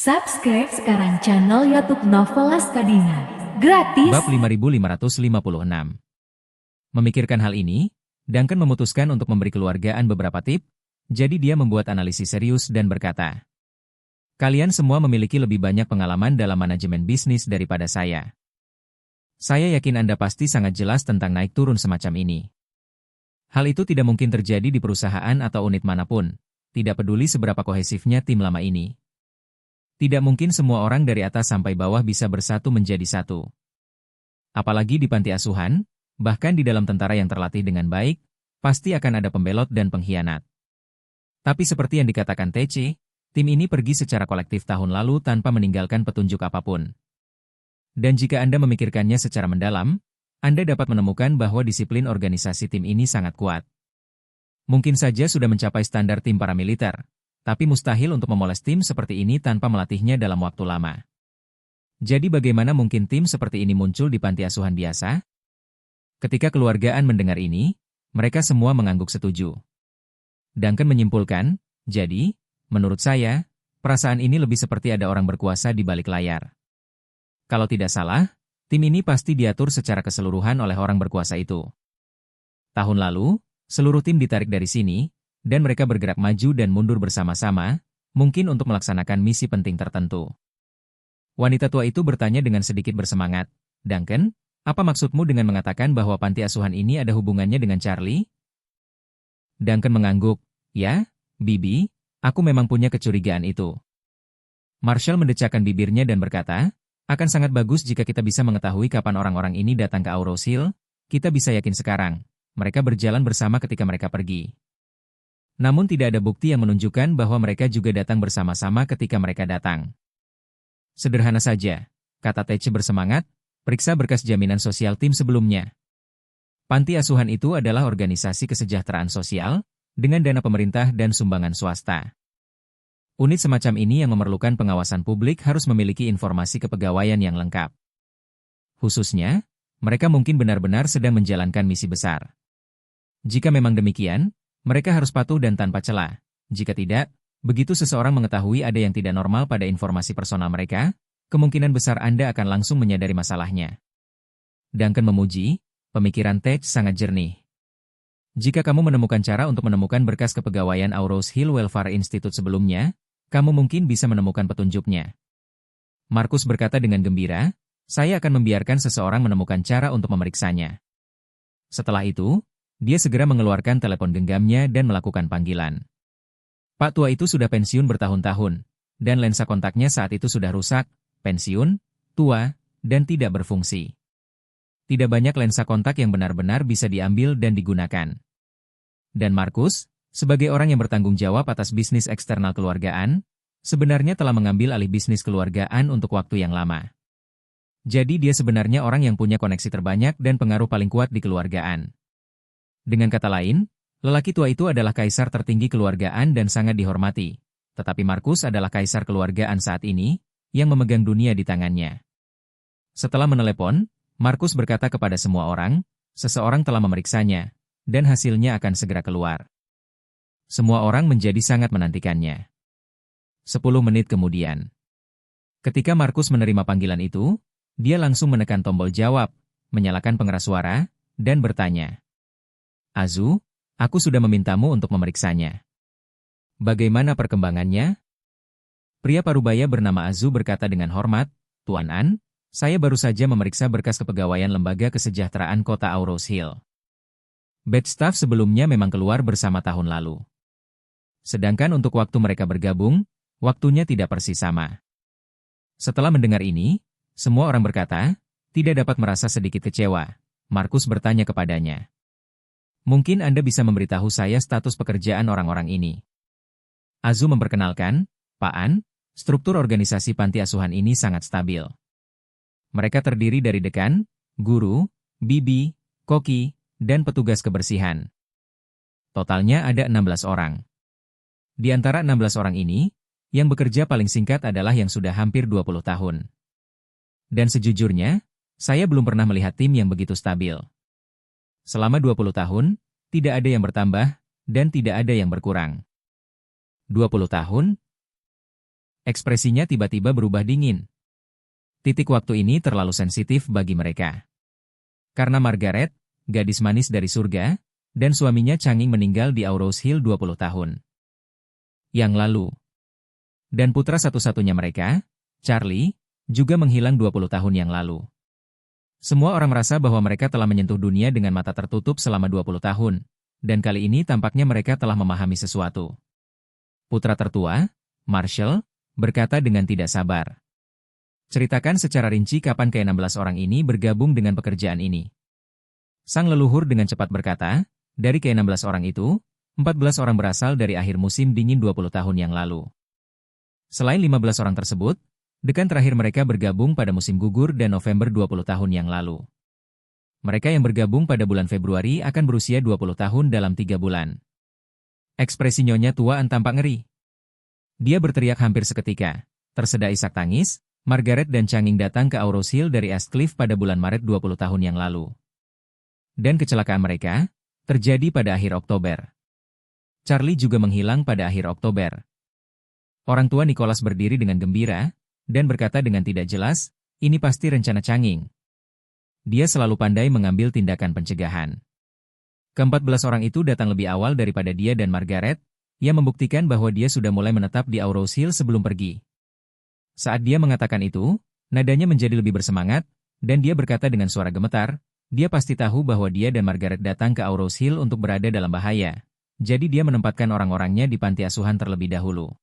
Subscribe sekarang channel YouTube Novelas Kadina. Gratis. Bab 5556. Memikirkan hal ini, Duncan memutuskan untuk memberi keluargaan beberapa tip, jadi dia membuat analisis serius dan berkata, "Kalian semua memiliki lebih banyak pengalaman dalam manajemen bisnis daripada saya. Saya yakin Anda pasti sangat jelas tentang naik turun semacam ini. Hal itu tidak mungkin terjadi di perusahaan atau unit manapun, tidak peduli seberapa kohesifnya tim lama ini. Tidak mungkin semua orang dari atas sampai bawah bisa bersatu menjadi satu. Apalagi di panti asuhan, bahkan di dalam tentara yang terlatih dengan baik, pasti akan ada pembelot dan pengkhianat. Tapi seperti yang dikatakan TC, tim ini pergi secara kolektif tahun lalu tanpa meninggalkan petunjuk apapun. Dan jika Anda memikirkannya secara mendalam, Anda dapat menemukan bahwa disiplin organisasi tim ini sangat kuat. Mungkin saja sudah mencapai standar tim paramiliter, tapi mustahil untuk memoles tim seperti ini tanpa melatihnya dalam waktu lama. Jadi bagaimana mungkin tim seperti ini muncul di panti asuhan biasa? Ketika keluargaan mendengar ini, mereka semua mengangguk setuju. Duncan menyimpulkan, jadi, menurut saya, perasaan ini lebih seperti ada orang berkuasa di balik layar. Kalau tidak salah, tim ini pasti diatur secara keseluruhan oleh orang berkuasa itu. Tahun lalu, seluruh tim ditarik dari sini, dan mereka bergerak maju dan mundur bersama-sama, mungkin untuk melaksanakan misi penting tertentu. Wanita tua itu bertanya dengan sedikit bersemangat, "Duncan, apa maksudmu dengan mengatakan bahwa panti asuhan ini ada hubungannya dengan Charlie?" Duncan mengangguk, "Ya, Bibi, aku memang punya kecurigaan itu." Marshall mendecakkan bibirnya dan berkata, "Akan sangat bagus jika kita bisa mengetahui kapan orang-orang ini datang ke Aurous Hill. Kita bisa yakin sekarang, mereka berjalan bersama ketika mereka pergi. Namun tidak ada bukti yang menunjukkan bahwa mereka juga datang bersama-sama ketika mereka datang. Sederhana saja," kata TC bersemangat, "periksa berkas jaminan sosial tim sebelumnya. Panti asuhan itu adalah organisasi kesejahteraan sosial, dengan dana pemerintah dan sumbangan swasta. Unit semacam ini yang memerlukan pengawasan publik harus memiliki informasi kepegawaian yang lengkap. Khususnya, mereka mungkin benar-benar sedang menjalankan misi besar. Jika memang demikian, mereka harus patuh dan tanpa celah. Jika tidak, begitu seseorang mengetahui ada yang tidak normal pada informasi personal mereka, kemungkinan besar Anda akan langsung menyadari masalahnya." Duncan memuji, pemikiran Tej sangat jernih. "Jika kamu menemukan cara untuk menemukan berkas kepegawaian Aurous Hill Welfare Institute sebelumnya, kamu mungkin bisa menemukan petunjuknya." Markus berkata dengan gembira, "Saya akan membiarkan seseorang menemukan cara untuk memeriksanya." Setelah itu, dia segera mengeluarkan telepon genggamnya dan melakukan panggilan. Pak tua itu sudah pensiun bertahun-tahun, dan lensa kontaknya saat itu sudah rusak, pensiun, tua, dan tidak berfungsi. Tidak banyak lensa kontak yang benar-benar bisa diambil dan digunakan. Dan Markus, sebagai orang yang bertanggung jawab atas bisnis eksternal keluargaan, sebenarnya telah mengambil alih bisnis keluargaan untuk waktu yang lama. Jadi dia sebenarnya orang yang punya koneksi terbanyak dan pengaruh paling kuat di keluargaan. Dengan kata lain, lelaki tua itu adalah kaisar tertinggi keluargaan dan sangat dihormati, tetapi Markus adalah kaisar keluargaan saat ini, yang memegang dunia di tangannya. Setelah menelepon, Markus berkata kepada semua orang, seseorang telah memeriksanya, dan hasilnya akan segera keluar. Semua orang menjadi sangat menantikannya. 10 menit kemudian, ketika Markus menerima panggilan itu, dia langsung menekan tombol jawab, menyalakan pengeras suara, dan bertanya, "Azu, aku sudah memintamu untuk memeriksanya. Bagaimana perkembangannya?" Pria parubaya bernama Azu berkata dengan hormat, "Tuan An, saya baru saja memeriksa berkas kepegawaian Lembaga Kesejahteraan Kota Aurous Hill. Batch staff sebelumnya memang keluar bersama tahun lalu. Sedangkan untuk waktu mereka bergabung, waktunya tidak persis sama." Setelah mendengar ini, semua orang berkata, tidak dapat merasa sedikit kecewa. Markus bertanya kepadanya, "Mungkin Anda bisa memberitahu saya status pekerjaan orang-orang ini?" Azu memperkenalkan, "Pak An, struktur organisasi panti asuhan ini sangat stabil. Mereka terdiri dari dekan, guru, bibi, koki, dan petugas kebersihan. Totalnya ada 16 orang. Di antara 16 orang ini, yang bekerja paling singkat adalah yang sudah hampir 20 tahun. Dan sejujurnya, saya belum pernah melihat tim yang begitu stabil. Selama 20 tahun, tidak ada yang bertambah, dan tidak ada yang berkurang." 20 tahun? Ekspresinya tiba-tiba berubah dingin. Titik waktu ini terlalu sensitif bagi mereka. Karena Margaret, gadis manis dari surga, dan suaminya Changing meninggal di Aurous Hill 20 tahun yang lalu. Dan putra satu-satunya mereka, Charlie, juga menghilang 20 tahun yang lalu. Semua orang merasa bahwa mereka telah menyentuh dunia dengan mata tertutup selama 20 tahun, dan kali ini tampaknya mereka telah memahami sesuatu. Putra tertua, Marshall, berkata dengan tidak sabar. Ceritakan secara rinci kapan ke-16 orang ini bergabung dengan pekerjaan ini. Sang leluhur dengan cepat berkata, dari ke-16 orang itu, 14 orang berasal dari akhir musim dingin 20 tahun yang lalu. Selain 15 orang tersebut, dekan terakhir mereka bergabung pada musim gugur dan November 20 tahun yang lalu. Mereka yang bergabung pada bulan Februari akan berusia 20 tahun dalam 3 bulan. Ekspresi Nyonya Tuaan tampak ngeri. Dia berteriak hampir seketika. Tersedak isak tangis, Margaret dan Changing datang ke Aurous Hill dari Eastcliff pada bulan Maret 20 tahun yang lalu. Dan kecelakaan mereka terjadi pada akhir Oktober. Charlie juga menghilang pada akhir Oktober. Orang tua Nicholas berdiri dengan gembira, dan berkata dengan tidak jelas, ini pasti rencana Changing. Dia selalu pandai mengambil tindakan pencegahan. Ke-14 orang itu datang lebih awal daripada dia dan Margaret, yang membuktikan bahwa dia sudah mulai menetap di Aurous Hill sebelum pergi. Saat dia mengatakan itu, nadanya menjadi lebih bersemangat, dan dia berkata dengan suara gemetar, dia pasti tahu bahwa dia dan Margaret datang ke Aurous Hill untuk berada dalam bahaya. Jadi dia menempatkan orang-orangnya di panti asuhan terlebih dahulu.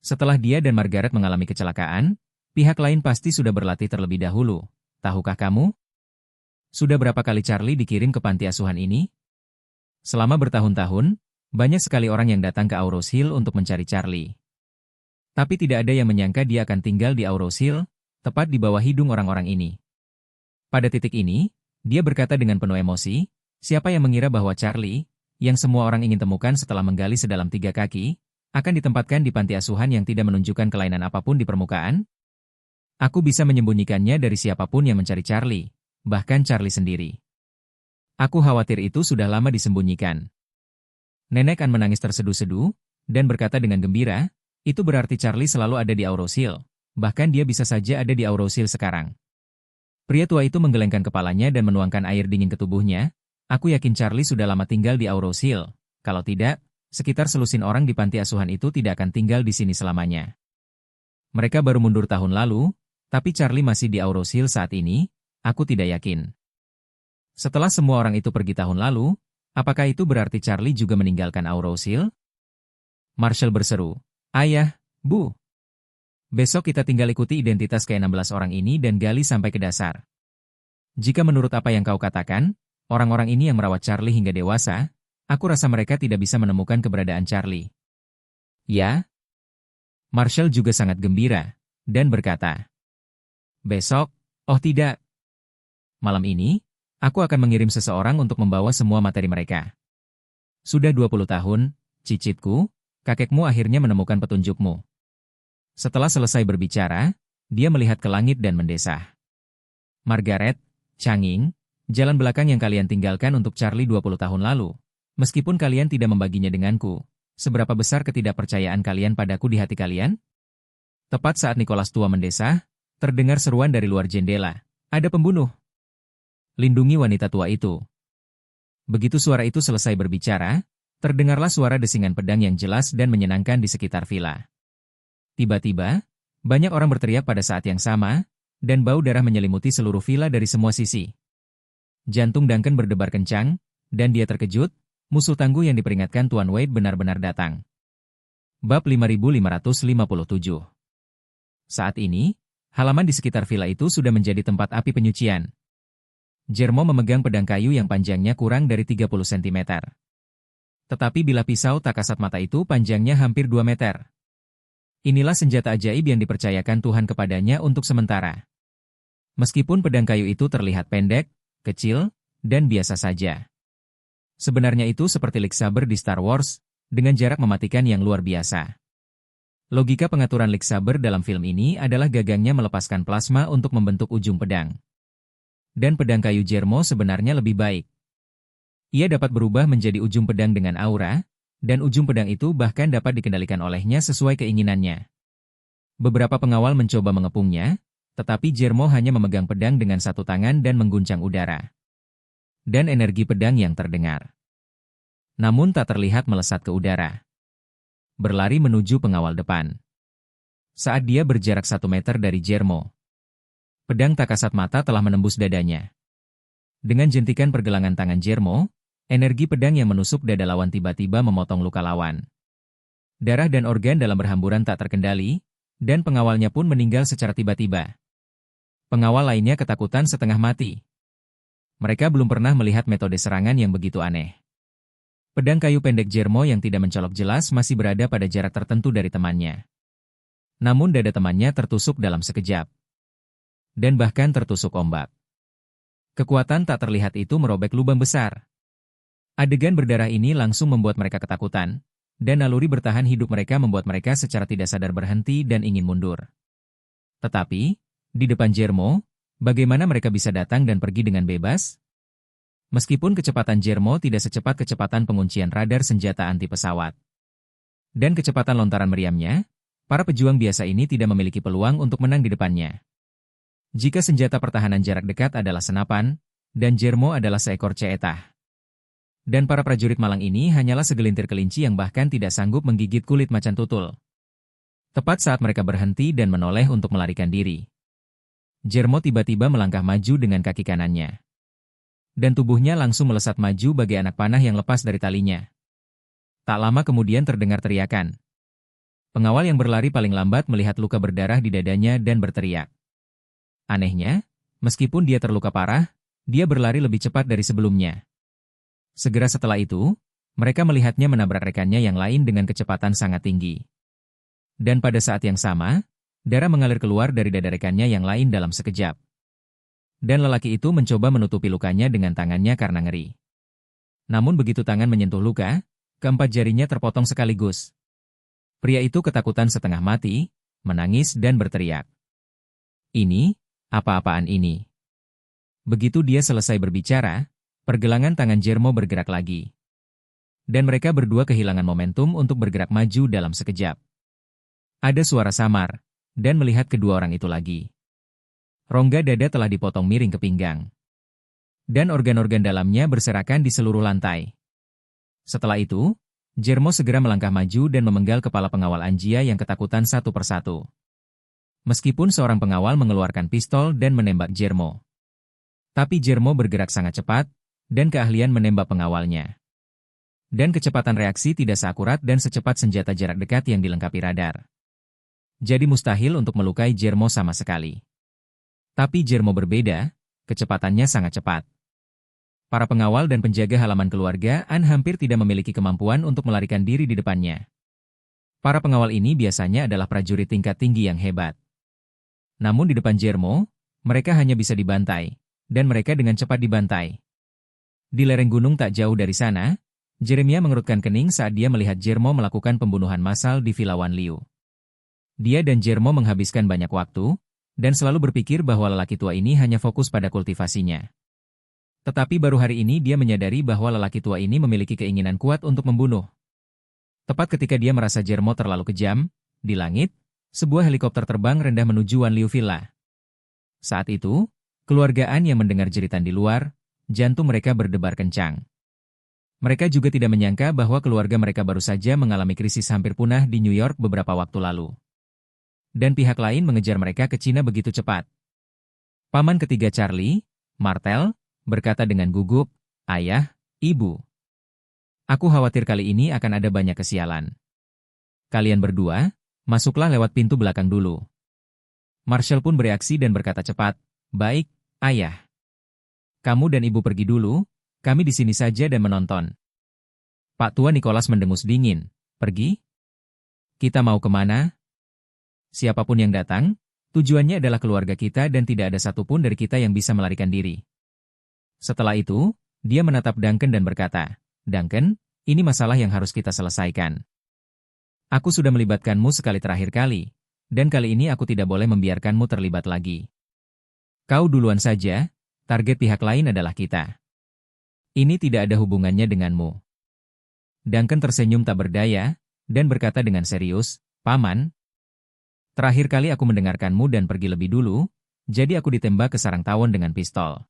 Setelah dia dan Margaret mengalami kecelakaan, pihak lain pasti sudah berlatih terlebih dahulu. Tahukah kamu? Sudah berapa kali Charlie dikirim ke panti asuhan ini? Selama bertahun-tahun, banyak sekali orang yang datang ke Aurous Hill untuk mencari Charlie. Tapi tidak ada yang menyangka dia akan tinggal di Aurous Hill, tepat di bawah hidung orang-orang ini. Pada titik ini, dia berkata dengan penuh emosi, siapa yang mengira bahwa Charlie, yang semua orang ingin temukan setelah menggali sedalam 3 kaki, akan ditempatkan di panti asuhan yang tidak menunjukkan kelainan apapun di permukaan? Aku bisa menyembunyikannya dari siapapun yang mencari Charlie, bahkan Charlie sendiri. Aku khawatir itu sudah lama disembunyikan. Nenek Anne menangis terseduh-seduh, dan berkata dengan gembira, itu berarti Charlie selalu ada di Aurous Hill, bahkan dia bisa saja ada di Aurous Hill sekarang. Pria tua itu menggelengkan kepalanya dan menuangkan air dingin ke tubuhnya, aku yakin Charlie sudah lama tinggal di Aurous Hill, kalau tidak, sekitar selusin orang di panti asuhan itu tidak akan tinggal di sini selamanya. Mereka baru mundur tahun lalu, tapi Charlie masih di Aurous Hill saat ini, aku tidak yakin. Setelah semua orang itu pergi tahun lalu, apakah itu berarti Charlie juga meninggalkan Aurous Hill? Marshall berseru, Ayah, Bu. Besok kita tinggal ikuti identitas ke-16 orang ini dan gali sampai ke dasar. Jika menurut apa yang kau katakan, orang-orang ini yang merawat Charlie hingga dewasa, aku rasa mereka tidak bisa menemukan keberadaan Charlie. Ya? Marshall juga sangat gembira, dan berkata, besok, oh tidak. Malam ini, aku akan mengirim seseorang untuk membawa semua materi mereka. Sudah 20 tahun, cicitku, kakekmu akhirnya menemukan petunjukmu. Setelah selesai berbicara, dia melihat ke langit dan mendesah. Margaret, Changing, jalan belakang yang kalian tinggalkan untuk Charlie 20 tahun lalu. Meskipun kalian tidak membaginya denganku, seberapa besar ketidakpercayaan kalian padaku di hati kalian? Tepat saat Nicholas tua mendesah, terdengar seruan dari luar jendela. Ada pembunuh. Lindungi wanita tua itu. Begitu suara itu selesai berbicara, terdengarlah suara desingan pedang yang jelas dan menyenangkan di sekitar villa. Tiba-tiba, banyak orang berteriak pada saat yang sama, dan bau darah menyelimuti seluruh villa dari semua sisi. Jantung Duncan berdebar kencang, dan dia terkejut, musuh tangguh yang diperingatkan Tuan Wade benar-benar datang. Bab 5557. Saat ini, halaman di sekitar villa itu sudah menjadi tempat api penyucian. Jermo memegang pedang kayu yang panjangnya kurang dari 30 cm. Tetapi bilah pisau tak kasat mata itu panjangnya hampir 2 meter. Inilah senjata ajaib yang dipercayakan Tuhan kepadanya untuk sementara. Meskipun pedang kayu itu terlihat pendek, kecil, dan biasa saja. Sebenarnya itu seperti lightsaber di Star Wars, dengan jarak mematikan yang luar biasa. Logika pengaturan lightsaber dalam film ini adalah gagangnya melepaskan plasma untuk membentuk ujung pedang. Dan pedang kayu Jermo sebenarnya lebih baik. Ia dapat berubah menjadi ujung pedang dengan aura, dan ujung pedang itu bahkan dapat dikendalikan olehnya sesuai keinginannya. Beberapa pengawal mencoba mengepungnya, tetapi Jermo hanya memegang pedang dengan satu tangan dan mengguncang udara. Dan energi pedang yang terdengar, namun tak terlihat melesat ke udara, berlari menuju pengawal depan. Saat dia berjarak 1 meter dari Jermo, pedang tak kasat mata telah menembus dadanya. Dengan jentikan pergelangan tangan Jermo, energi pedang yang menusuk dada lawan tiba-tiba memotong luka lawan. Darah dan organ dalam berhamburan tak terkendali, dan pengawalnya pun meninggal secara tiba-tiba. Pengawal lainnya ketakutan setengah mati. Mereka belum pernah melihat metode serangan yang begitu aneh. Pedang kayu pendek Jermo yang tidak mencolok jelas masih berada pada jarak tertentu dari temannya. Namun dada temannya tertusuk dalam sekejap. Dan bahkan tertusuk ombak. Kekuatan tak terlihat itu merobek lubang besar. Adegan berdarah ini langsung membuat mereka ketakutan, dan naluri bertahan hidup mereka membuat mereka secara tidak sadar berhenti dan ingin mundur. Tetapi, di depan Jermo, bagaimana mereka bisa datang dan pergi dengan bebas? Meskipun kecepatan Jermo tidak secepat kecepatan penguncian radar senjata anti pesawat, dan kecepatan lontaran meriamnya, para pejuang biasa ini tidak memiliki peluang untuk menang di depannya. Jika senjata pertahanan jarak dekat adalah senapan, dan Jermo adalah seekor ceetah. Dan para prajurit malang ini hanyalah segelintir kelinci yang bahkan tidak sanggup menggigit kulit macan tutul. Tepat saat mereka berhenti dan menoleh untuk melarikan diri, Jermo tiba-tiba melangkah maju dengan kaki kanannya. Dan tubuhnya langsung melesat maju bagai anak panah yang lepas dari talinya. Tak lama kemudian terdengar teriakan. Pengawal yang berlari paling lambat melihat luka berdarah di dadanya dan berteriak. Anehnya, meskipun dia terluka parah, dia berlari lebih cepat dari sebelumnya. Segera setelah itu, mereka melihatnya menabrak rekannya yang lain dengan kecepatan sangat tinggi. Dan pada saat yang sama, darah mengalir keluar dari dada rekannya yang lain dalam sekejap. Dan lelaki itu mencoba menutupi lukanya dengan tangannya karena ngeri. Namun begitu tangan menyentuh luka, keempat jarinya terpotong sekaligus. Pria itu ketakutan setengah mati, menangis dan berteriak. Ini, apa-apaan ini? Begitu dia selesai berbicara, pergelangan tangan Jermo bergerak lagi. Dan mereka berdua kehilangan momentum untuk bergerak maju dalam sekejap. Ada suara samar, dan melihat kedua orang itu lagi. Rongga dada telah dipotong miring ke pinggang. Dan organ-organ dalamnya berserakan di seluruh lantai. Setelah itu, Jermo segera melangkah maju dan memenggal kepala pengawal Anjia yang ketakutan satu persatu. Meskipun seorang pengawal mengeluarkan pistol dan menembak Jermo. Tapi Jermo bergerak sangat cepat, dan keahlian menembak pengawalnya. Dan kecepatan reaksi tidak seakurat dan secepat senjata jarak dekat yang dilengkapi radar. Jadi mustahil untuk melukai Jermo sama sekali. Tapi Jermo berbeda, kecepatannya sangat cepat. Para pengawal dan penjaga halaman keluargaan hampir tidak memiliki kemampuan untuk melarikan diri di depannya. Para pengawal ini biasanya adalah prajurit tingkat tinggi yang hebat. Namun di depan Jermo, mereka hanya bisa dibantai, dan mereka dengan cepat dibantai. Di lereng gunung tak jauh dari sana, Jeremia mengerutkan kening saat dia melihat Jermo melakukan pembunuhan massal di Villa Wan Liu. Dia dan Jermo menghabiskan banyak waktu, dan selalu berpikir bahwa lelaki tua ini hanya fokus pada kultivasinya. Tetapi baru hari ini dia menyadari bahwa lelaki tua ini memiliki keinginan kuat untuk membunuh. Tepat ketika dia merasa Jermo terlalu kejam, di langit, sebuah helikopter terbang rendah menuju Wan Liu Villa. Saat itu, keluargaan yang mendengar jeritan di luar, jantung mereka berdebar kencang. Mereka juga tidak menyangka bahwa keluarga mereka baru saja mengalami krisis hampir punah di New York beberapa waktu lalu. Dan pihak lain mengejar mereka ke Cina begitu cepat. Paman ketiga Charlie, Martel, berkata dengan gugup, "Ayah, Ibu. Aku khawatir kali ini akan ada banyak kesialan. Kalian berdua, masuklah lewat pintu belakang dulu." Marshall pun bereaksi dan berkata cepat, "Baik, Ayah. Kamu dan Ibu pergi dulu, kami di sini saja dan menonton." Pak Tua Nicholas mendengus dingin, "Pergi? Kita mau kemana? Siapapun yang datang, tujuannya adalah keluarga kita dan tidak ada satupun dari kita yang bisa melarikan diri." Setelah itu, dia menatap Duncan dan berkata, "Duncan, ini masalah yang harus kita selesaikan. Aku sudah melibatkanmu sekali terakhir kali, dan kali ini aku tidak boleh membiarkanmu terlibat lagi. Kau duluan saja, target pihak lain adalah kita. Ini tidak ada hubungannya denganmu." Duncan tersenyum tak berdaya, dan berkata dengan serius, "Paman, Terakhir kali aku mendengarkanmu dan pergi lebih dulu, jadi aku ditembak ke sarang tawon dengan pistol.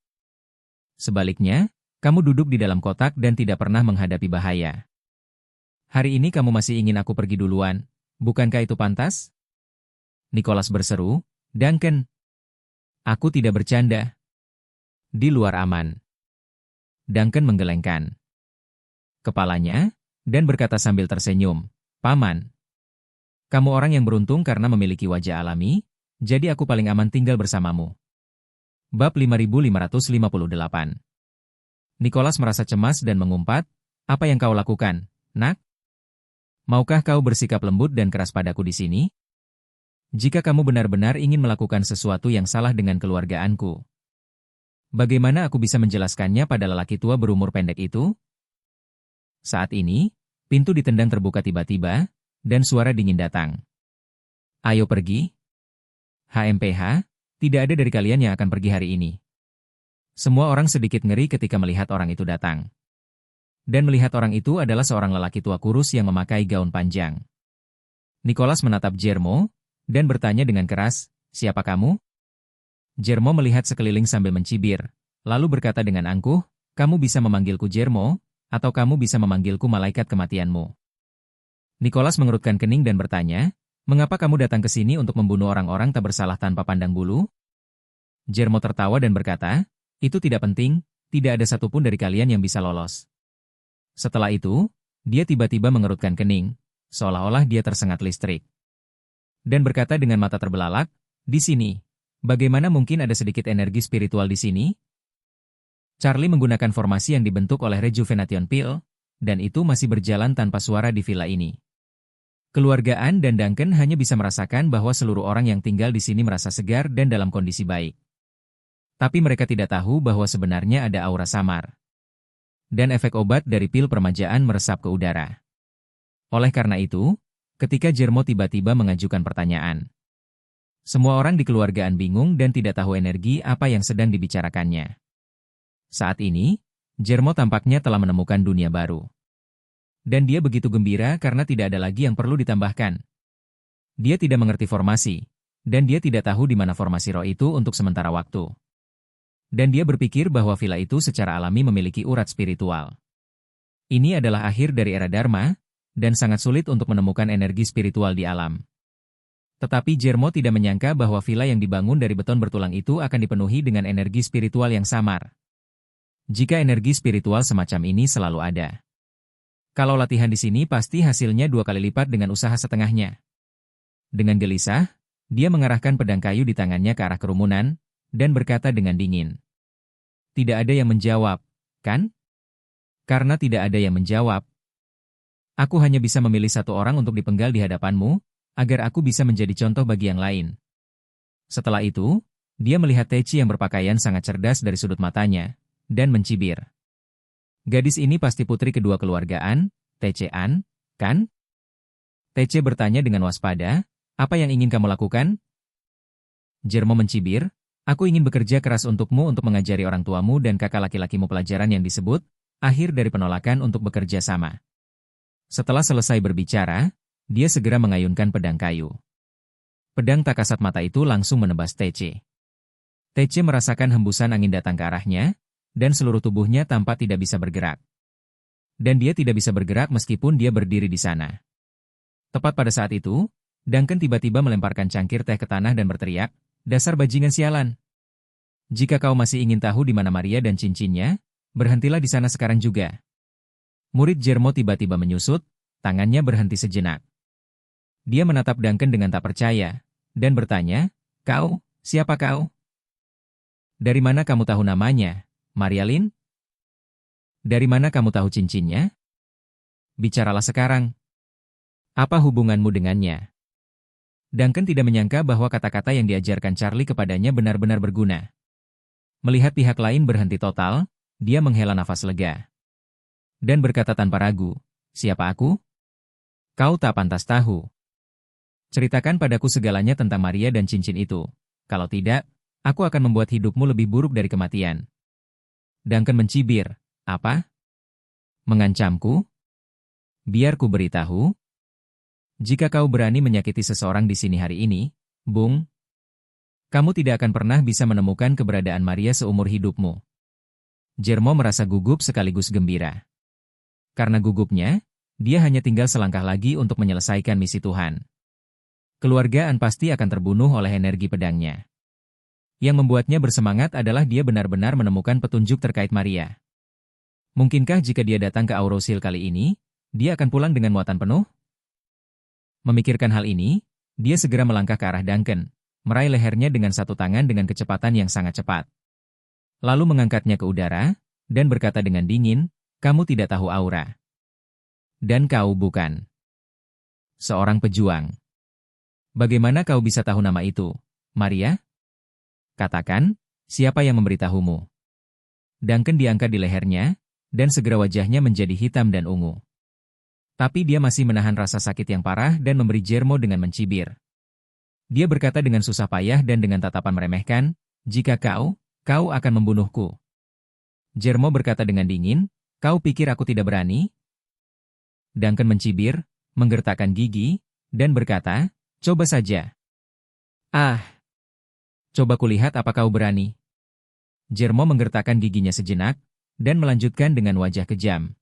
Sebaliknya, kamu duduk di dalam kotak dan tidak pernah menghadapi bahaya. Hari ini kamu masih ingin aku pergi duluan, bukankah itu pantas? Nicholas berseru, Duncan. Aku tidak bercanda. Di luar aman. Duncan menggelengkan kepalanya, dan berkata sambil tersenyum, Paman. Kamu orang yang beruntung karena memiliki wajah alami, jadi aku paling aman tinggal bersamamu. Bab 5558. Nicholas merasa cemas dan mengumpat, apa yang kau lakukan, nak? Maukah kau bersikap lembut dan keras padaku di sini? Jika kamu benar-benar ingin melakukan sesuatu yang salah dengan keluargaanku, bagaimana aku bisa menjelaskannya pada lelaki tua berumur pendek itu? Saat ini, pintu ditendang terbuka tiba-tiba, dan suara dingin datang. Ayo pergi. HMPH, tidak ada dari kalian yang akan pergi hari ini. Semua orang sedikit ngeri ketika melihat orang itu datang. Dan melihat orang itu adalah seorang lelaki tua kurus yang memakai gaun panjang. Nicholas menatap Jermo, dan bertanya dengan keras, siapa kamu? Jermo melihat sekeliling sambil mencibir, lalu berkata dengan angkuh, kamu bisa memanggilku Jermo, atau kamu bisa memanggilku malaikat kematianmu. Nicholas mengerutkan kening dan bertanya, mengapa kamu datang ke sini untuk membunuh orang-orang tak bersalah tanpa pandang bulu? Jermo tertawa dan berkata, itu tidak penting, tidak ada satupun dari kalian yang bisa lolos. Setelah itu, dia tiba-tiba mengerutkan kening, seolah-olah dia tersengat listrik. Dan berkata dengan mata terbelalak, di sini, bagaimana mungkin ada sedikit energi spiritual di sini? Charlie menggunakan formasi yang dibentuk oleh Rejuvenation Pill, dan itu masih berjalan tanpa suara di villa ini. Keluarga Anne dan Duncan hanya bisa merasakan bahwa seluruh orang yang tinggal di sini merasa segar dan dalam kondisi baik. Tapi mereka tidak tahu bahwa sebenarnya ada aura samar. Dan efek obat dari pil permajaan meresap ke udara. Oleh karena itu, ketika Jermo tiba-tiba mengajukan pertanyaan, semua orang di keluarga Anne bingung dan tidak tahu energi apa yang sedang dibicarakannya. Saat ini, Jermo tampaknya telah menemukan dunia baru. Dan dia begitu gembira karena tidak ada lagi yang perlu ditambahkan. Dia tidak mengerti formasi, dan dia tidak tahu di mana formasi roh itu untuk sementara waktu. Dan dia berpikir bahwa villa itu secara alami memiliki urat spiritual. Ini adalah akhir dari era Dharma, dan sangat sulit untuk menemukan energi spiritual di alam. Tetapi Jermo tidak menyangka bahwa villa yang dibangun dari beton bertulang itu akan dipenuhi dengan energi spiritual yang samar. Jika energi spiritual semacam ini selalu ada. Kalau latihan di sini pasti hasilnya 2 kali lipat dengan usaha setengahnya. Dengan gelisah, dia mengarahkan pedang kayu di tangannya ke arah kerumunan, dan berkata dengan dingin. Tidak ada yang menjawab, kan? Karena tidak ada yang menjawab. Aku hanya bisa memilih satu orang untuk dipenggal di hadapanmu, agar aku bisa menjadi contoh bagi yang lain. Setelah itu, dia melihat Teci yang berpakaian sangat cerdas dari sudut matanya, dan mencibir. Gadis ini pasti putri kedua keluargaan, Tece An, kan? Tece bertanya dengan waspada, apa yang ingin kamu lakukan? Jermo mencibir, aku ingin bekerja keras untukmu untuk mengajari orang tuamu dan kakak laki-lakimu pelajaran yang disebut, akhir dari penolakan untuk bekerja sama. Setelah selesai berbicara, dia segera mengayunkan pedang kayu. Pedang tak kasat mata itu langsung menebas Tece. Tece merasakan hembusan angin datang ke arahnya, dan seluruh tubuhnya tampak tidak bisa bergerak. Dan dia tidak bisa bergerak meskipun dia berdiri di sana. Tepat pada saat itu, Duncan tiba-tiba melemparkan cangkir teh ke tanah dan berteriak, dasar bajingan sialan. Jika kau masih ingin tahu di mana Maria dan cincinnya, berhentilah di sana sekarang juga. Murid Jermo tiba-tiba menyusut, tangannya berhenti sejenak. Dia menatap Duncan dengan tak percaya, dan bertanya, kau, siapa kau? Dari mana kamu tahu namanya, Marialyn? Dari mana kamu tahu cincinnya? Bicaralah sekarang. Apa hubunganmu dengannya? Duncan tidak menyangka bahwa kata-kata yang diajarkan Charlie kepadanya benar-benar berguna. Melihat pihak lain berhenti total, dia menghela nafas lega. Dan berkata tanpa ragu, siapa aku? Kau tak pantas tahu. Ceritakan padaku segalanya tentang Maria dan cincin itu. Kalau tidak, aku akan membuat hidupmu lebih buruk dari kematian. Duncan mencibir, apa? Mengancamku? Biar ku beritahu. Jika kau berani menyakiti seseorang di sini hari ini, Bung, kamu tidak akan pernah bisa menemukan keberadaan Maria seumur hidupmu. Jermo merasa gugup sekaligus gembira. Karena gugupnya, dia hanya tinggal selangkah lagi untuk menyelesaikan misi Tuhan. Keluarga An pasti akan terbunuh oleh energi pedangnya. Yang membuatnya bersemangat adalah dia benar-benar menemukan petunjuk terkait Maria. Mungkinkah jika dia datang ke Aurosil kali ini, dia akan pulang dengan muatan penuh? Memikirkan hal ini, dia segera melangkah ke arah Duncan, meraih lehernya dengan satu tangan dengan kecepatan yang sangat cepat. Lalu mengangkatnya ke udara, dan berkata dengan dingin, "Kamu tidak tahu aura. Dan kau bukan seorang pejuang. Bagaimana kau bisa tahu nama itu, Maria? Katakan, siapa yang memberitahumu?" Duncan diangkat di lehernya, dan segera wajahnya menjadi hitam dan ungu. Tapi dia masih menahan rasa sakit yang parah dan memberi Jermo dengan mencibir. Dia berkata dengan susah payah dan dengan tatapan meremehkan, "Jika kau akan membunuhku." Jermo berkata dengan dingin, "Kau pikir aku tidak berani?" Duncan mencibir, menggertakkan gigi, dan berkata, "Coba saja." "Ah, coba kulihat apa kau berani." Jermo menggertakkan giginya sejenak, dan melanjutkan dengan wajah kejam.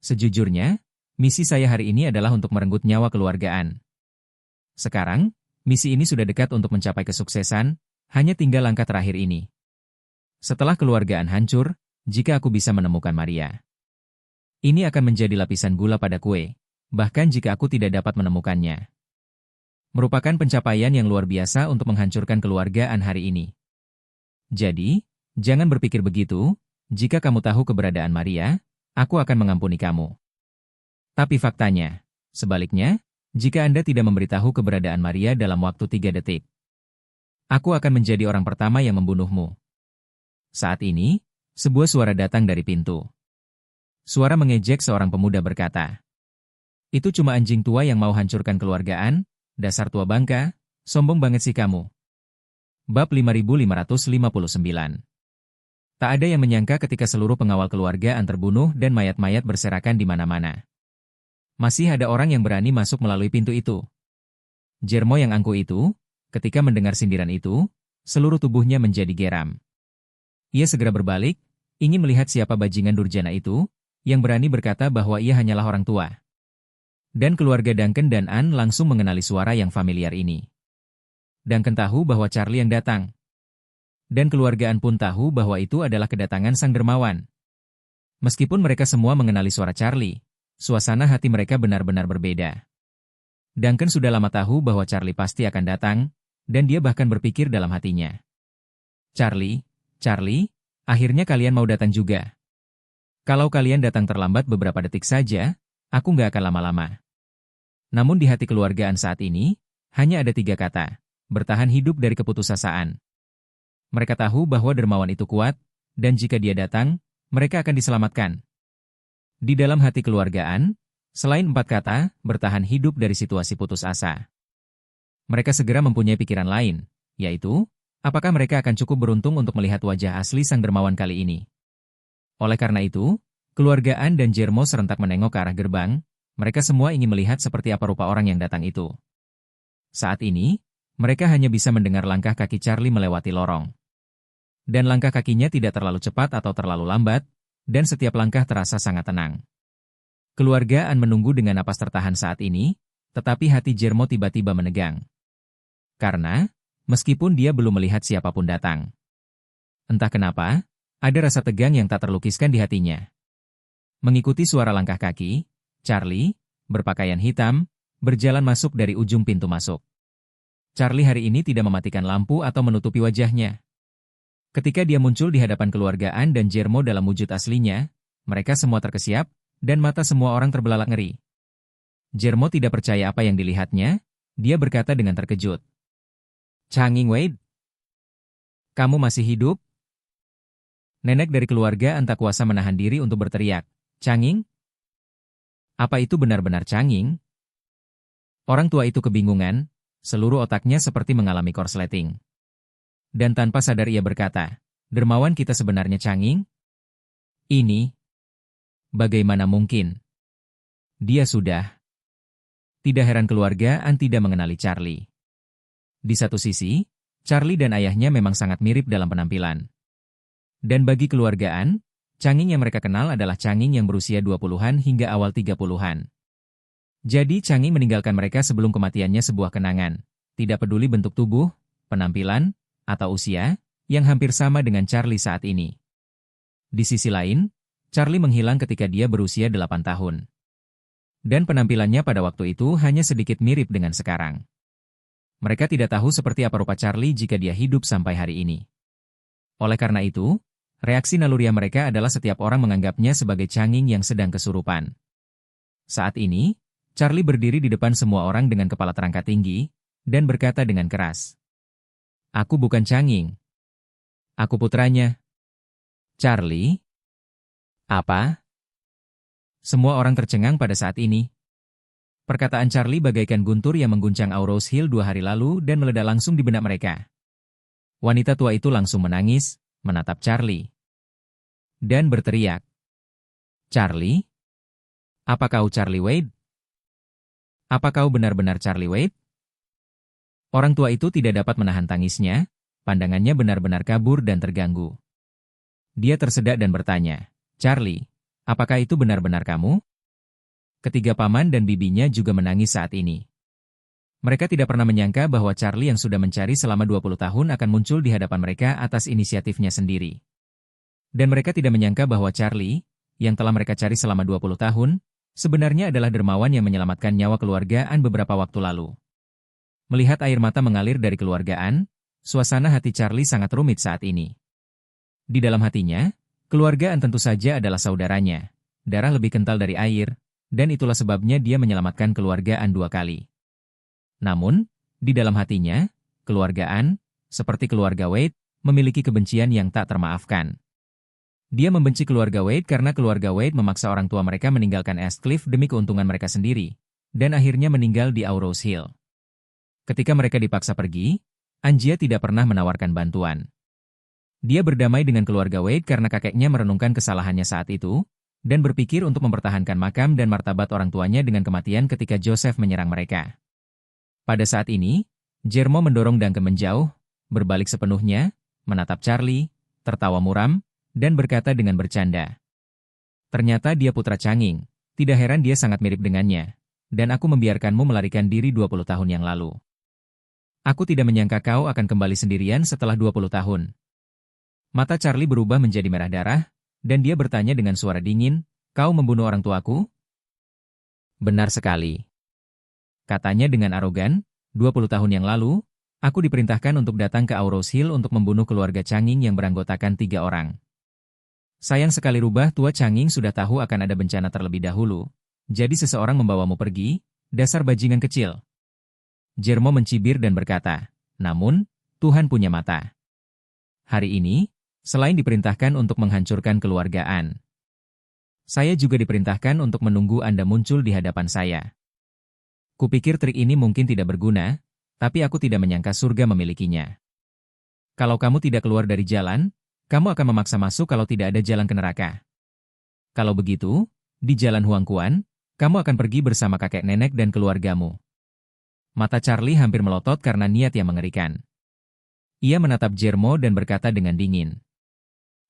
"Sejujurnya, misi saya hari ini adalah untuk merenggut nyawa keluarga An. Sekarang, misi ini sudah dekat untuk mencapai kesuksesan, hanya tinggal langkah terakhir ini. Setelah keluarga An hancur, jika aku bisa menemukan Maria, ini akan menjadi lapisan gula pada kue, bahkan jika aku tidak dapat menemukannya. Merupakan pencapaian yang luar biasa untuk menghancurkan keluarga An hari ini. Jadi, jangan berpikir begitu, jika kamu tahu keberadaan Maria, aku akan mengampuni kamu. Tapi faktanya, sebaliknya, jika Anda tidak memberitahu keberadaan Maria dalam waktu 3 detik, aku akan menjadi orang pertama yang membunuhmu." Saat ini, sebuah suara datang dari pintu. Suara mengejek seorang pemuda berkata, "Itu cuma anjing tua yang mau hancurkan keluargaan, dasar tua bangka, sombong banget sih kamu." Bab 5559. Tak ada yang menyangka ketika seluruh pengawal keluargaan terbunuh dan mayat-mayat berserakan di mana-mana. Masih ada orang yang berani masuk melalui pintu itu. Jermo yang angkuh itu, ketika mendengar sindiran itu, seluruh tubuhnya menjadi geram. Ia segera berbalik, ingin melihat siapa bajingan durjana itu, yang berani berkata bahwa ia hanyalah orang tua. Dan keluarga Duncan dan Anne langsung mengenali suara yang familiar ini. Duncan tahu bahwa Charlie yang datang. Dan keluarga Anne pun tahu bahwa itu adalah kedatangan sang dermawan. Meskipun mereka semua mengenali suara Charlie, suasana hati mereka benar-benar berbeda. Duncan sudah lama tahu bahwa Charlie pasti akan datang, dan dia bahkan berpikir dalam hatinya, Charlie, akhirnya kalian mau datang juga. Kalau kalian datang terlambat beberapa detik saja, aku nggak akan lama-lama." Namun di hati keluargaan saat ini, hanya ada 3 kata, bertahan hidup dari keputusasaan. Mereka tahu bahwa dermawan itu kuat, dan jika dia datang, mereka akan diselamatkan. Di dalam hati keluargaan, selain 4 kata, bertahan hidup dari situasi putus asa, mereka segera mempunyai pikiran lain, yaitu, apakah mereka akan cukup beruntung untuk melihat wajah asli sang dermawan kali ini. Oleh karena itu, keluargaan dan Jermo serentak menengok ke arah gerbang, mereka semua ingin melihat seperti apa rupa orang yang datang itu. Saat ini, mereka hanya bisa mendengar langkah kaki Charlie melewati lorong. Dan langkah kakinya tidak terlalu cepat atau terlalu lambat, dan setiap langkah terasa sangat tenang. Keluarga Anne menunggu dengan napas tertahan saat ini, tetapi hati Jermo tiba-tiba menegang. Karena, meskipun dia belum melihat siapapun datang, entah kenapa, ada rasa tegang yang tak terlukiskan di hatinya. Mengikuti suara langkah kaki, Charlie, berpakaian hitam, berjalan masuk dari ujung pintu masuk. Charlie hari ini tidak mematikan lampu atau menutupi wajahnya. Ketika dia muncul di hadapan keluargaan dan Jermo dalam wujud aslinya, mereka semua terkesiap, dan mata semua orang terbelalak ngeri. Jermo tidak percaya apa yang dilihatnya, dia berkata dengan terkejut, "Changing Wade? Kamu masih hidup?" Nenek dari keluarga tak kuasa menahan diri untuk berteriak, "Changing? Apa itu benar-benar Changing?" Orang tua itu kebingungan, seluruh otaknya seperti mengalami korsleting. Dan tanpa sadar ia berkata, "Dermawan kita sebenarnya Changing? Ini? Bagaimana mungkin? Dia sudah..." Tidak heran keluargaan tidak mengenali Charlie. Di satu sisi, Charlie dan ayahnya memang sangat mirip dalam penampilan. Dan bagi keluargaan, Changing yang mereka kenal adalah Changing yang berusia 20-an hingga awal 30-an. Jadi Changing meninggalkan mereka sebelum kematiannya sebuah kenangan, tidak peduli bentuk tubuh, penampilan, atau usia, yang hampir sama dengan Charlie saat ini. Di sisi lain, Charlie menghilang ketika dia berusia 8 tahun. Dan penampilannya pada waktu itu hanya sedikit mirip dengan sekarang. Mereka tidak tahu seperti apa rupa Charlie jika dia hidup sampai hari ini. Oleh karena itu, reaksi naluriah mereka adalah setiap orang menganggapnya sebagai Changing yang sedang kesurupan. Saat ini, Charlie berdiri di depan semua orang dengan kepala terangkat tinggi, dan berkata dengan keras, "Aku bukan Changing. Aku putranya." "Charlie? Apa?" Semua orang tercengang pada saat ini. Perkataan Charlie bagaikan guntur yang mengguncang Aurose Hill 2 hari lalu dan meledak langsung di benak mereka. Wanita tua itu langsung menangis, menatap Charlie, dan berteriak, "Charlie? Apa kau Charlie Wade? Apa kau benar-benar Charlie Wade?" Orang tua itu tidak dapat menahan tangisnya, pandangannya benar-benar kabur dan terganggu. Dia tersedak dan bertanya, "Charlie, apakah itu benar-benar kamu?" Ketiga paman dan bibinya juga menangis saat ini. Mereka tidak pernah menyangka bahwa Charlie yang sudah mencari selama 20 tahun akan muncul di hadapan mereka atas inisiatifnya sendiri. Dan mereka tidak menyangka bahwa Charlie, yang telah mereka cari selama 20 tahun, sebenarnya adalah dermawan yang menyelamatkan nyawa keluargaan beberapa waktu lalu. Melihat air mata mengalir dari keluargaan, suasana hati Charlie sangat rumit saat ini. Di dalam hatinya, keluargaan tentu saja adalah saudaranya, darah lebih kental dari air, dan itulah sebabnya dia menyelamatkan keluargaan 2 kali. Namun, di dalam hatinya, keluargaan, seperti keluarga Wade, memiliki kebencian yang tak termaafkan. Dia membenci keluarga Wade karena keluarga Wade memaksa orang tua mereka meninggalkan Eastcliff demi keuntungan mereka sendiri, dan akhirnya meninggal di Aurose Hill. Ketika mereka dipaksa pergi, Anjia tidak pernah menawarkan bantuan. Dia berdamai dengan keluarga Wade karena kakeknya merenungkan kesalahannya saat itu, dan berpikir untuk mempertahankan makam dan martabat orang tuanya dengan kematian ketika Joseph menyerang mereka. Pada saat ini, Jermo mendorong Duncan menjauh, berbalik sepenuhnya, menatap Charlie, tertawa muram, dan berkata dengan bercanda, "Ternyata dia putra Changing, tidak heran dia sangat mirip dengannya, dan aku membiarkanmu melarikan diri 20 tahun yang lalu. Aku tidak menyangka kau akan kembali sendirian setelah 20 tahun." Mata Charlie berubah menjadi merah darah, dan dia bertanya dengan suara dingin, "Kau membunuh orang tuaku?" "Benar sekali," katanya dengan arogan, 20 tahun yang lalu, aku diperintahkan untuk datang ke Aurose Hill untuk membunuh keluarga Changing yang beranggotakan 3 orang. Sayang sekali rubah tua Changing sudah tahu akan ada bencana terlebih dahulu, jadi seseorang membawamu pergi, dasar bajingan kecil." Jermo mencibir dan berkata, "Namun, Tuhan punya mata. Hari ini, selain diperintahkan untuk menghancurkan keluargaan, saya juga diperintahkan untuk menunggu Anda muncul di hadapan saya. Kupikir trik ini mungkin tidak berguna, tapi aku tidak menyangka surga memilikinya. Kalau kamu tidak keluar dari jalan, kamu akan memaksa masuk kalau tidak ada jalan ke neraka. Kalau begitu, di jalan Huangquan, kamu akan pergi bersama kakek nenek dan keluargamu." Mata Charlie hampir melotot karena niat yang mengerikan. Ia menatap Jermo dan berkata dengan dingin,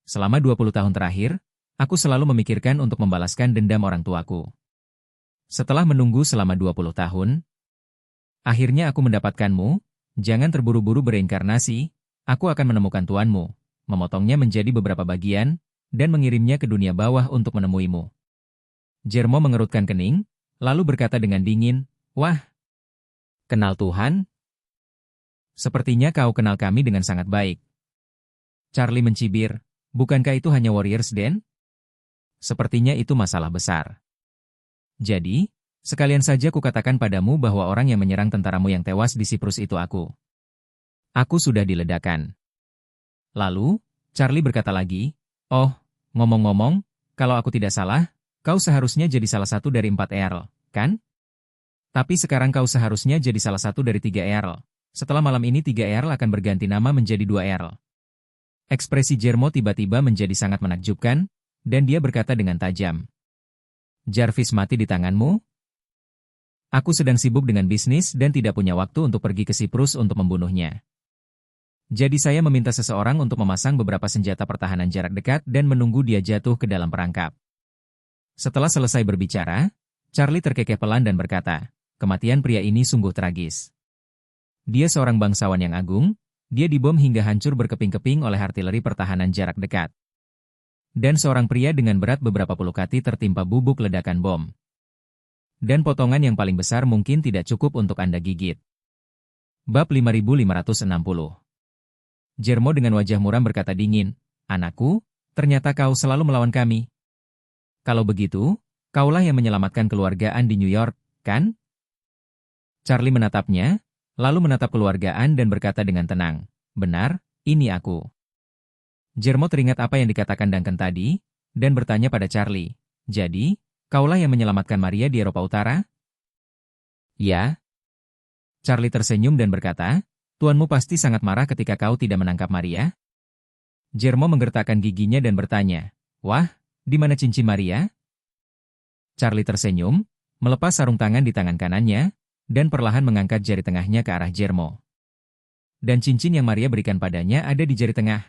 "Selama 20 tahun terakhir, aku selalu memikirkan untuk membalaskan dendam orang tuaku. Setelah menunggu selama 20 tahun, akhirnya aku mendapatkanmu. Jangan terburu-buru bereinkarnasi, aku akan menemukan tuanmu, memotongnya menjadi beberapa bagian, dan mengirimnya ke dunia bawah untuk menemuimu." Jermo mengerutkan kening, lalu berkata dengan dingin, "Wah, kenal Tuhan? Sepertinya kau kenal kami dengan sangat baik." Charlie mencibir, "Bukankah itu hanya Warriors Den? Sepertinya itu masalah besar. Jadi, sekalian saja kukatakan padamu bahwa orang yang menyerang tentaramu yang tewas di Siprus itu aku. Aku sudah diledakkan." Lalu, Charlie berkata lagi, "Oh, ngomong-ngomong, kalau aku tidak salah, kau seharusnya jadi salah satu dari 4 Earl, kan? Tapi sekarang kau seharusnya jadi salah satu dari 3 Earl. Setelah malam ini 3 Earl akan berganti nama menjadi 2 Earl." Ekspresi Jermo tiba-tiba menjadi sangat menakjubkan, dan dia berkata dengan tajam, "Jarvis mati di tanganmu?" Aku sedang sibuk dengan bisnis dan tidak punya waktu untuk pergi ke Siprus untuk membunuhnya. Jadi saya meminta seseorang untuk memasang beberapa senjata pertahanan jarak dekat dan menunggu dia jatuh ke dalam perangkap. Setelah selesai berbicara, Charlie terkekeh pelan dan berkata, kematian pria ini sungguh tragis. Dia seorang bangsawan yang agung, dia dibom hingga hancur berkeping-keping oleh artileri pertahanan jarak dekat. Dan seorang pria dengan berat beberapa puluh kati tertimpa bubuk ledakan bom. Dan potongan yang paling besar mungkin tidak cukup untuk Anda gigit. Bab 5560. Jermo dengan wajah muram berkata dingin, anakku, ternyata kau selalu melawan kami. Kalau begitu, kaulah yang menyelamatkan keluargaan di New York, kan? Charlie menatapnya, lalu menatap keluargaan dan berkata dengan tenang, benar, ini aku. Jermo teringat apa yang dikatakan Duncan tadi, dan bertanya pada Charlie, jadi, kaulah yang menyelamatkan Maria di Eropa Utara? Ya. Charlie tersenyum dan berkata, tuanmu pasti sangat marah ketika kau tidak menangkap Maria? Jermo menggertakkan giginya dan bertanya, wah, di mana cincin Maria? Charlie tersenyum, melepas sarung tangan di tangan kanannya, dan perlahan mengangkat jari tengahnya ke arah Jermo. Dan cincin yang Maria berikan padanya ada di jari tengah.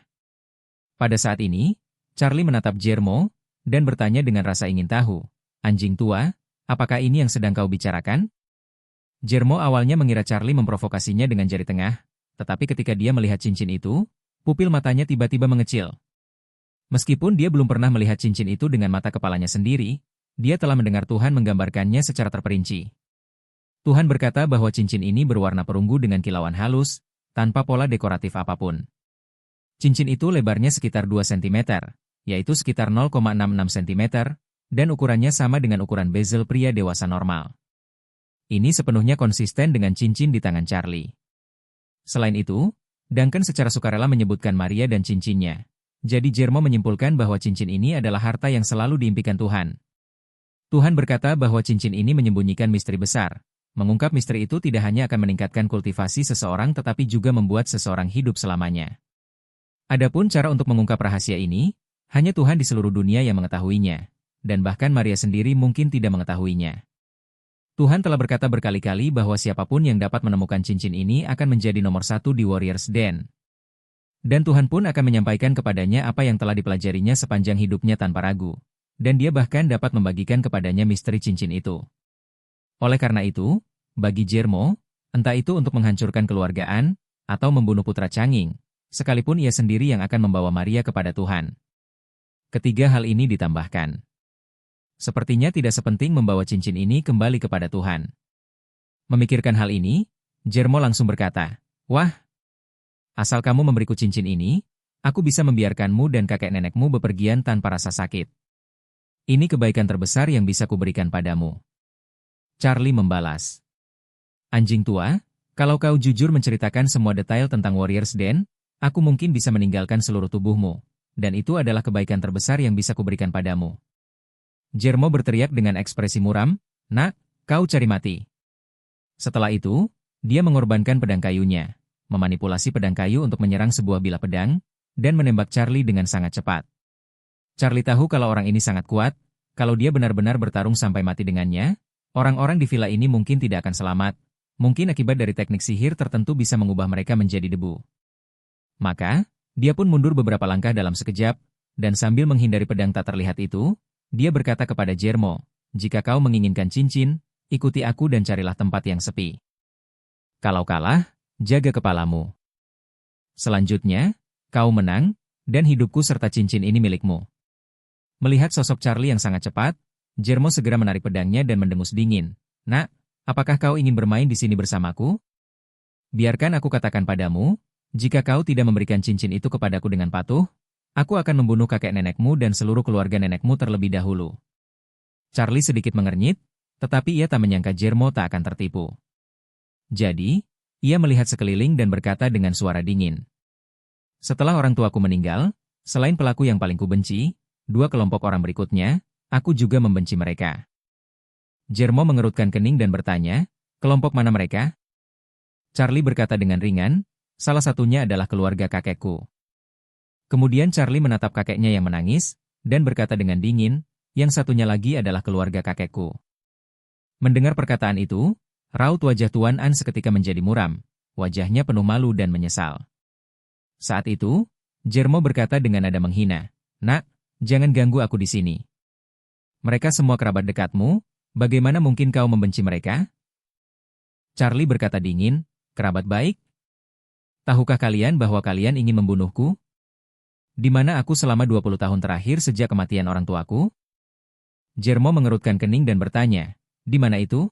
Pada saat ini, Charlie menatap Jermo, dan bertanya dengan rasa ingin tahu, anjing tua, apakah ini yang sedang kau bicarakan? Jermo awalnya mengira Charlie memprovokasinya dengan jari tengah, tetapi ketika dia melihat cincin itu, pupil matanya tiba-tiba mengecil. Meskipun dia belum pernah melihat cincin itu dengan mata kepalanya sendiri, dia telah mendengar Tuhan menggambarkannya secara terperinci. Tuhan berkata bahwa cincin ini berwarna perunggu dengan kilauan halus, tanpa pola dekoratif apapun. Cincin itu lebarnya sekitar 2 cm, yaitu sekitar 0,66 cm, dan ukurannya sama dengan ukuran bezel pria dewasa normal. Ini sepenuhnya konsisten dengan cincin di tangan Charlie. Selain itu, Duncan secara sukarela menyebutkan Maria dan cincinnya. Jadi Jermo menyimpulkan bahwa cincin ini adalah harta yang selalu diimpikan Tuhan. Tuhan berkata bahwa cincin ini menyembunyikan misteri besar. Mengungkap misteri itu tidak hanya akan meningkatkan kultivasi seseorang tetapi juga membuat seseorang hidup selamanya. Adapun cara untuk mengungkap rahasia ini, hanya Tuhan di seluruh dunia yang mengetahuinya. Dan bahkan Maria sendiri mungkin tidak mengetahuinya. Tuhan telah berkata berkali-kali bahwa siapapun yang dapat menemukan cincin ini akan menjadi nomor 1 di Warriors Den. Dan Tuhan pun akan menyampaikan kepadanya apa yang telah dipelajarinya sepanjang hidupnya tanpa ragu. Dan dia bahkan dapat membagikan kepadanya misteri cincin itu. Oleh karena itu, bagi Jermo, entah itu untuk menghancurkan keluargaan, atau membunuh putra Canging, sekalipun ia sendiri yang akan membawa Maria kepada Tuhan. Ketiga hal ini ditambahkan. Sepertinya tidak sepenting membawa cincin ini kembali kepada Tuhan. Memikirkan hal ini, Jermo langsung berkata, wah, asal kamu memberiku cincin ini, aku bisa membiarkanmu dan kakek nenekmu bepergian tanpa rasa sakit. Ini kebaikan terbesar yang bisa kuberikan padamu. Charlie membalas, anjing tua, kalau kau jujur menceritakan semua detail tentang Warriors Den, aku mungkin bisa meninggalkan seluruh tubuhmu, dan itu adalah kebaikan terbesar yang bisa kuberikan padamu. Jermo berteriak dengan ekspresi muram, nak, kau cari mati. Setelah itu, dia mengorbankan pedang kayunya, memanipulasi pedang kayu untuk menyerang sebuah bilah pedang, dan menembak Charlie dengan sangat cepat. Charlie tahu kalau orang ini sangat kuat, kalau dia benar-benar bertarung sampai mati dengannya, orang-orang di villa ini mungkin tidak akan selamat, mungkin akibat dari teknik sihir tertentu bisa mengubah mereka menjadi debu. Maka, dia pun mundur beberapa langkah dalam sekejap, dan sambil menghindari pedang tak terlihat itu, dia berkata kepada Jermo, jika kau menginginkan cincin, ikuti aku dan carilah tempat yang sepi. Kalau kalah, jaga kepalamu. Selanjutnya, kau menang, dan hidupku serta cincin ini milikmu. Melihat sosok Charlie yang sangat cepat, Jermo segera menarik pedangnya dan mendengus dingin. Nak, apakah kau ingin bermain di sini bersamaku? Biarkan aku katakan padamu, jika kau tidak memberikan cincin itu kepadaku dengan patuh, aku akan membunuh kakek nenekmu dan seluruh keluarga nenekmu terlebih dahulu. Charlie sedikit mengernyit, tetapi ia tak menyangka Jermo tak akan tertipu. Jadi, ia melihat sekeliling dan berkata dengan suara dingin. Setelah orang tuaku meninggal, selain pelaku yang paling kubenci, 2 kelompok orang berikutnya, aku juga membenci mereka. Jermo mengerutkan kening dan bertanya, kelompok mana mereka? Charlie berkata dengan ringan, salah satunya adalah keluarga kakekku. Kemudian Charlie menatap kakeknya yang menangis, dan berkata dengan dingin, yang satunya lagi adalah keluarga kakekku. Mendengar perkataan itu, raut wajah Tuan An seketika menjadi muram, wajahnya penuh malu dan menyesal. Saat itu, Jermo berkata dengan nada menghina, "Nak, jangan ganggu aku di sini. Mereka semua kerabat dekatmu, bagaimana mungkin kau membenci mereka?" Charlie berkata dingin, "Kerabat baik? Tahukah kalian bahwa kalian ingin membunuhku? Di mana aku selama 20 tahun terakhir sejak kematian orang tuaku?" Jermo mengerutkan kening dan bertanya, "Di mana itu?"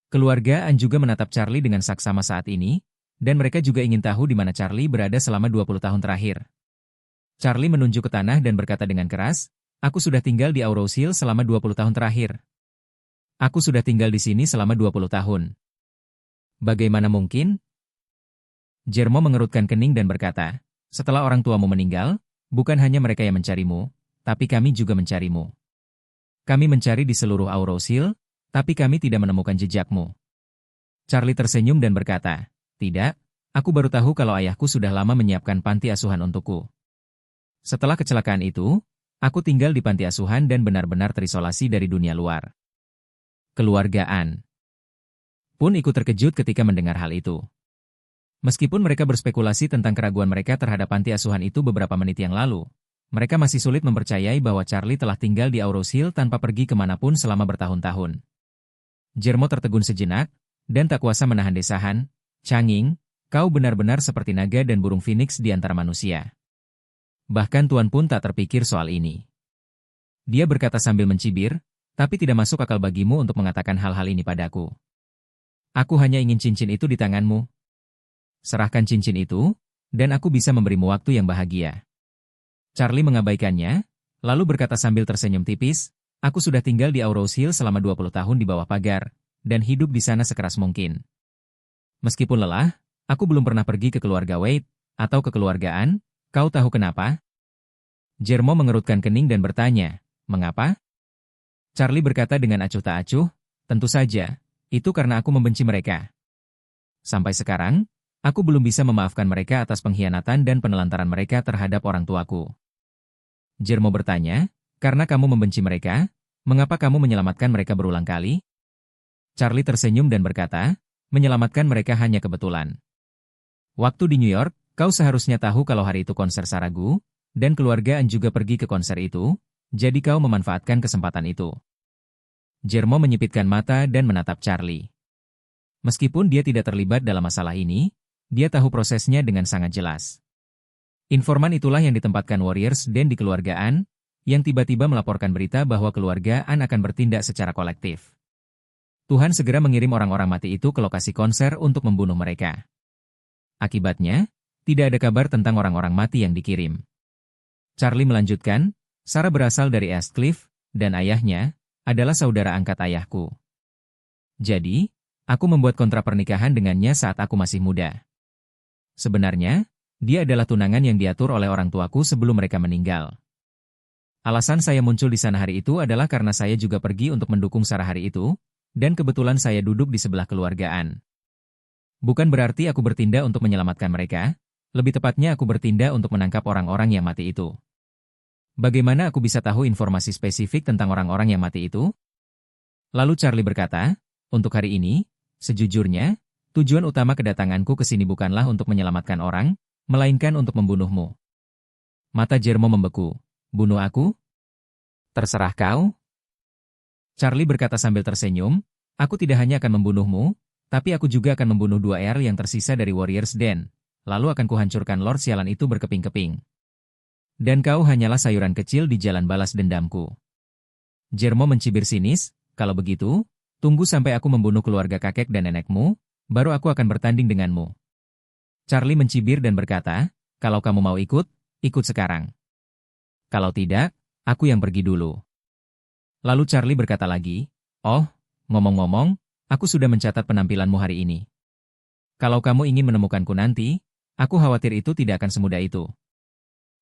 Keluarga An juga menatap Charlie dengan saksama saat ini, dan mereka juga ingin tahu di mana Charlie berada selama 20 tahun terakhir. Charlie menunjuk ke tanah dan berkata dengan keras, "Aku sudah tinggal di Aurosil selama 20 tahun terakhir. Aku sudah tinggal di sini selama 20 tahun. Bagaimana mungkin?" Jermo mengerutkan kening dan berkata, "Setelah orang tuamu meninggal, bukan hanya mereka yang mencarimu, tapi kami juga mencarimu. Kami mencari di seluruh Aurosil, tapi kami tidak menemukan jejakmu." Charlie tersenyum dan berkata, "Tidak, aku baru tahu kalau ayahku sudah lama menyiapkan panti asuhan untukku. Setelah kecelakaan itu, aku tinggal di panti asuhan dan benar-benar terisolasi dari dunia luar." Keluarga An pun ikut terkejut ketika mendengar hal itu. Meskipun mereka berspekulasi tentang keraguan mereka terhadap panti asuhan itu beberapa menit yang lalu, mereka masih sulit mempercayai bahwa Charlie telah tinggal di Aurosil tanpa pergi kemanapun selama bertahun-tahun. Jermo tertegun sejenak, dan tak kuasa menahan desahan, "Changing, kau benar-benar seperti naga dan burung phoenix di antara manusia." Bahkan Tuan pun tak terpikir soal ini. Dia berkata sambil mencibir, "Tapi tidak masuk akal bagimu untuk mengatakan hal-hal ini padaku. Aku hanya ingin cincin itu di tanganmu. Serahkan cincin itu, dan aku bisa memberimu waktu yang bahagia." Charlie mengabaikannya, lalu berkata sambil tersenyum tipis, "Aku sudah tinggal di Aurosil selama 20 tahun di bawah pagar, dan hidup di sana sekeras mungkin. Meskipun lelah, aku belum pernah pergi ke keluarga Wade, atau ke kekeluargaan. Kau tahu kenapa?" Jermo mengerutkan kening dan bertanya, "Mengapa?" Charlie berkata dengan acuh tak acuh, "Tentu saja, itu karena aku membenci mereka. Sampai sekarang, aku belum bisa memaafkan mereka atas pengkhianatan dan penelantaran mereka terhadap orang tuaku." Jermo bertanya, "Karena kamu membenci mereka, mengapa kamu menyelamatkan mereka berulang kali?" Charlie tersenyum dan berkata, "Menyelamatkan mereka hanya kebetulan. Waktu di New York, kau seharusnya tahu kalau hari itu konser Saragu, dan keluarga An juga pergi ke konser itu, jadi kau memanfaatkan kesempatan itu." Jermo menyipitkan mata dan menatap Charlie. Meskipun dia tidak terlibat dalam masalah ini, dia tahu prosesnya dengan sangat jelas. Informan itulah yang ditempatkan Warriors dan di keluarga An, yang tiba-tiba melaporkan berita bahwa keluarga An akan bertindak secara kolektif. Tuhan segera mengirim orang-orang mati itu ke lokasi konser untuk membunuh mereka. Akibatnya, tidak ada kabar tentang orang-orang mati yang dikirim. Charlie melanjutkan, "Sarah berasal dari East Cliff, dan ayahnya adalah saudara angkat ayahku. Jadi, aku membuat kontrak pernikahan dengannya saat aku masih muda. Sebenarnya, dia adalah tunangan yang diatur oleh orang tuaku sebelum mereka meninggal. Alasan saya muncul di sana hari itu adalah karena saya juga pergi untuk mendukung Sarah hari itu, dan kebetulan saya duduk di sebelah keluargaan. Bukan berarti aku bertindak untuk menyelamatkan mereka, lebih tepatnya aku bertindak untuk menangkap orang-orang yang mati itu." "Bagaimana aku bisa tahu informasi spesifik tentang orang-orang yang mati itu?" Lalu Charlie berkata, "Untuk hari ini, sejujurnya, tujuan utama kedatanganku ke sini bukanlah untuk menyelamatkan orang, melainkan untuk membunuhmu." Mata Jermo membeku. "Bunuh aku? Terserah kau." Charlie berkata sambil tersenyum, "Aku tidak hanya akan membunuhmu, tapi aku juga akan membunuh 2 yang tersisa dari Warriors Den, lalu akan kuhancurkan Lord Sialan itu berkeping-keping. Dan kau hanyalah sayuran kecil di jalan balas dendamku." Jermo mencibir sinis, "Kalau begitu, tunggu sampai aku membunuh keluarga kakek dan nenekmu, baru aku akan bertanding denganmu." Charlie mencibir dan berkata, "Kalau kamu mau ikut, ikut sekarang. Kalau tidak, aku yang pergi dulu." Lalu Charlie berkata lagi, "Oh, ngomong-ngomong, aku sudah mencatat penampilanmu hari ini. Kalau kamu ingin menemukanku nanti, aku khawatir itu tidak akan semudah itu.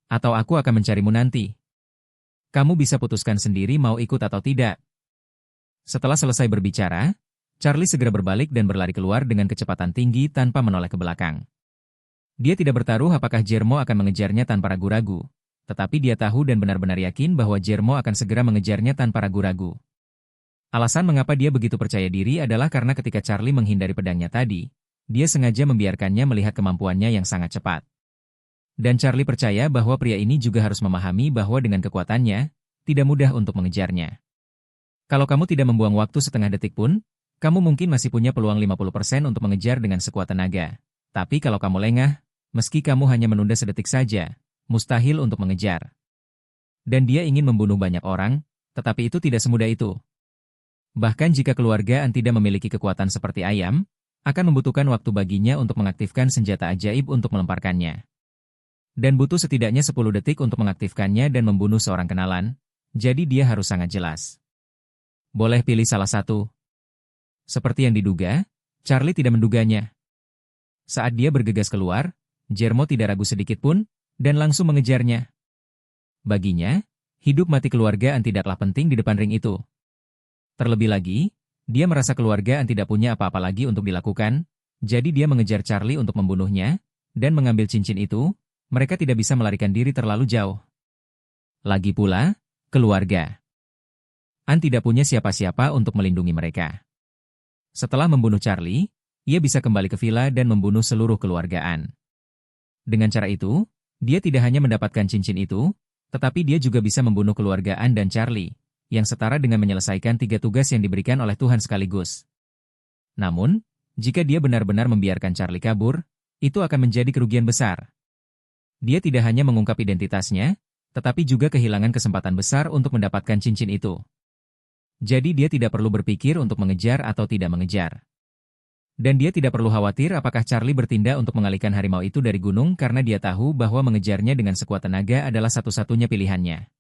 Atau aku akan mencarimu nanti. Kamu bisa putuskan sendiri mau ikut atau tidak." Setelah selesai berbicara, Charlie segera berbalik dan berlari keluar dengan kecepatan tinggi tanpa menoleh ke belakang. Dia tidak bertaruh apakah Jermo akan mengejarnya tanpa ragu-ragu, tetapi dia tahu dan benar-benar yakin bahwa Jermo akan segera mengejarnya tanpa ragu-ragu. Alasan mengapa dia begitu percaya diri adalah karena ketika Charlie menghindari pedangnya tadi, dia sengaja membiarkannya melihat kemampuannya yang sangat cepat. Dan Charlie percaya bahwa pria ini juga harus memahami bahwa dengan kekuatannya, tidak mudah untuk mengejarnya. Kalau kamu tidak membuang waktu setengah detik pun, kamu mungkin masih punya peluang 50% untuk mengejar dengan sekuat tenaga. Tapi kalau kamu lengah, meski kamu hanya menunda sedetik saja, mustahil untuk mengejar. Dan dia ingin membunuh banyak orang, tetapi itu tidak semudah itu. Bahkan jika keluarga An tidak memiliki kekuatan seperti ayam, akan membutuhkan waktu baginya untuk mengaktifkan senjata ajaib untuk melemparkannya. Dan butuh setidaknya 10 detik untuk mengaktifkannya dan membunuh seorang kenalan, jadi dia harus sangat jelas. Boleh pilih salah satu. Seperti yang diduga, Charlie tidak menduganya. Saat dia bergegas keluar, Jermo tidak ragu sedikit pun, dan langsung mengejarnya. Baginya, hidup mati keluarga An tidaklah penting di depan ring itu. Terlebih lagi, dia merasa keluarga An tidak punya apa-apa lagi untuk dilakukan, jadi dia mengejar Charlie untuk membunuhnya, dan mengambil cincin itu. Mereka tidak bisa melarikan diri terlalu jauh. Lagi pula, keluarga An tidak punya siapa-siapa untuk melindungi mereka. Setelah membunuh Charlie, ia bisa kembali ke villa dan membunuh seluruh keluarga An. Dengan cara itu, dia tidak hanya mendapatkan cincin itu, tetapi dia juga bisa membunuh keluarga An dan Charlie, yang setara dengan menyelesaikan 3 tugas yang diberikan oleh Tuhan sekaligus. Namun, jika dia benar-benar membiarkan Charlie kabur, itu akan menjadi kerugian besar. Dia tidak hanya mengungkap identitasnya, tetapi juga kehilangan kesempatan besar untuk mendapatkan cincin itu. Jadi dia tidak perlu berpikir untuk mengejar atau tidak mengejar. Dan dia tidak perlu khawatir apakah Charlie bertindak untuk mengalihkan harimau itu dari gunung karena dia tahu bahwa mengejarnya dengan sekuat tenaga adalah satu-satunya pilihannya.